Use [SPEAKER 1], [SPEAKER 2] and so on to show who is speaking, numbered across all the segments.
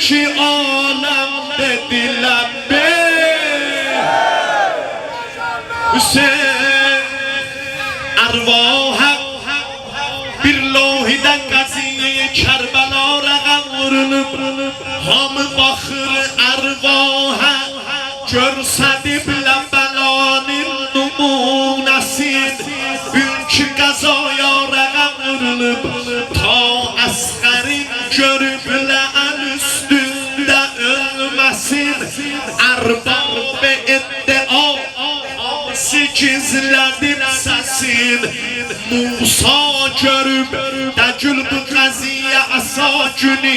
[SPEAKER 1] iki alem dediler be Hüseyin arvah bir lohiden qaziye Kerbela rəqəm vurulub hamı baxır arvaha görsədiblə bəlanın numunəsin bugünkü qəzaya rəqəm vurulub ta əsqərin görüblə əl üstündə ölməsin ərbab iddia gizlədim səsin Musa görüb dəcül bu qəziyə əsa günü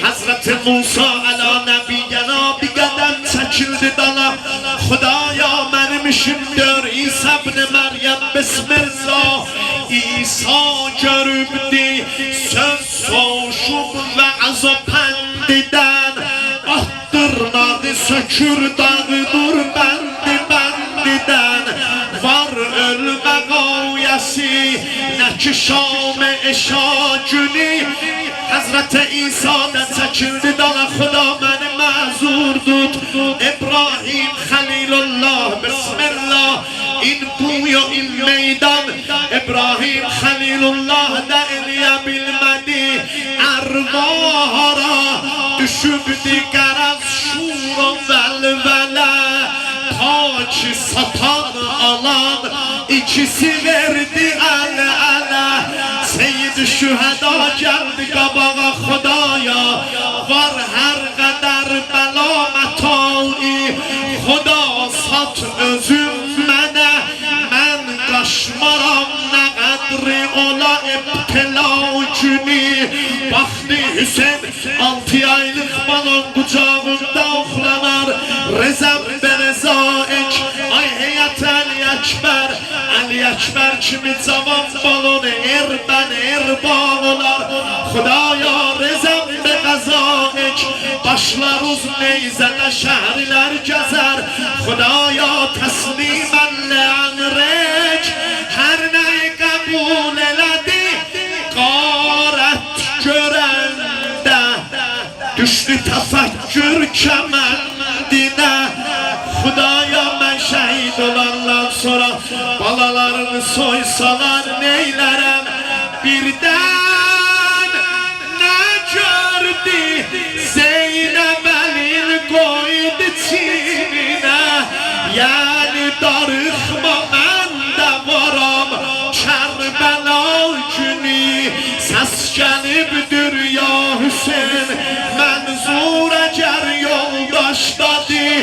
[SPEAKER 1] Həzrət Musa əla nəbiyyəna bir qədəm çəkildi dala Xudaya mənim işimdir İsa ibn Məryəm Bismillah İsa görübdi söz soşub və azapəndidən Ah dırnağı sökür dağı dur bəndidən Var ölmə qayəsi Nə ki şam-ı eşa günü Həzrət İsa'dan çəkildi dala Xuda məni məzur tut İbrahim Xəlilullah Bismillah İn buya il meydan İbrahim Xəlilullah da eləyə bilmədi Ərvahara düşübdi qəraz şura vəlvələ Ki satan alan ikisi verdi ələ Seyyid-i şühəda gəldi qabağa Xudaya Var hər qədər bəla mətali Xuda sat özüm mənə Mən qaşmaram nə qədri ola ibtila günü Baxdı Hüseyin 6 aylıq balon qucağında oxlanar Rezəm Berezaik Ay heyət Əli Əkbər Əli Əkbər kimi cavan balonu erbən erbağlar Xudaya rezəm be qəzaik Başlar uz neyzədə şəhərlər gəzər Xudaya təslimən lə'nrək Hər nəyi qəbul elədi Qarət görəndə Düşdü təfəkkür kəməndinə Xudaya mən şəhid olandan sonra Balalarını soysalar neylərəm Birdən nə gördü Zeynəb əlin qoydu çininə Yəni darıxma mən də varam Kərbəla günü Səs gəlibdir ya Hüseyin Mənzur əgər yoldaşdadır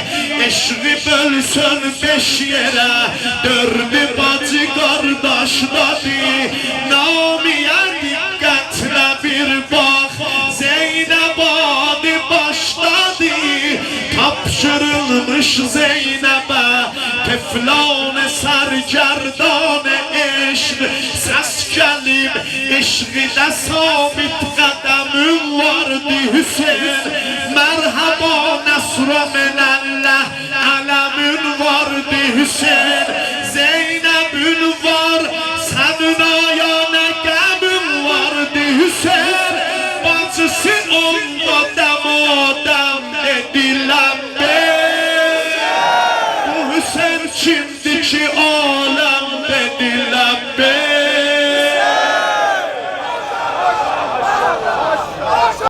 [SPEAKER 1] Eşri bölsün 5 yerə 4 bacı qardaşdadır Namiyə diqqətlə bir bax Zeynəb adı başdadır Tapşırılmış Zeynəbə Teflan-ı sərgərdan-ı eşq Səs gəlib eşqidə sabit qədəmim vardı Hüseyin Mərhaba nəsrə minəlləh Ələmin vardı Hüseyin Zeynəbün var Sənin ayana qəbim vardı Hüseyin Bacısı onda dəma